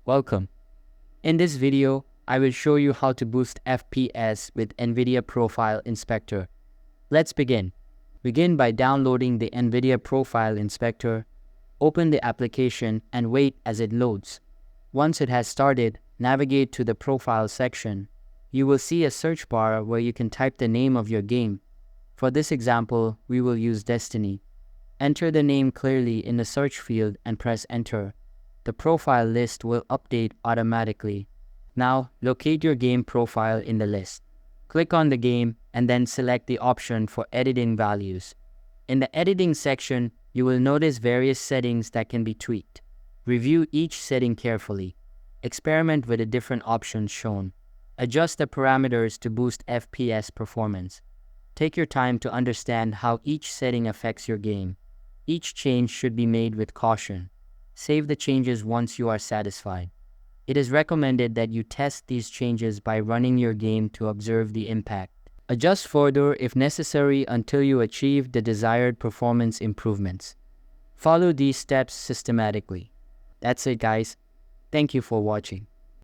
Welcome. In this video, I will show you how to boost FPS with Nvidia Profile Inspector. Let's begin. Begin by downloading the Nvidia Profile Inspector. Open the application and wait as it loads. Once it has started, navigate to the Profile section. You will see a search bar where you can type the name of your game. For this example, we will use Destiny. Enter the name clearly in the search field and press Enter. The profile list will update automatically. Now, locate your game profile in the list. Click on the game and then select the option for editing values. In the editing section, you will notice various settings that can be tweaked. Review each setting carefully. Experiment with the different options shown. Adjust the parameters to boost FPS performance. Take your time to understand how each setting affects your game. Each change should be made with caution. Save the changes once you are satisfied. It is recommended that you test these changes by running your game to observe the impact. Adjust further if necessary until you achieve the desired performance improvements. Follow these steps systematically. That's it, guys. Thank you for watching.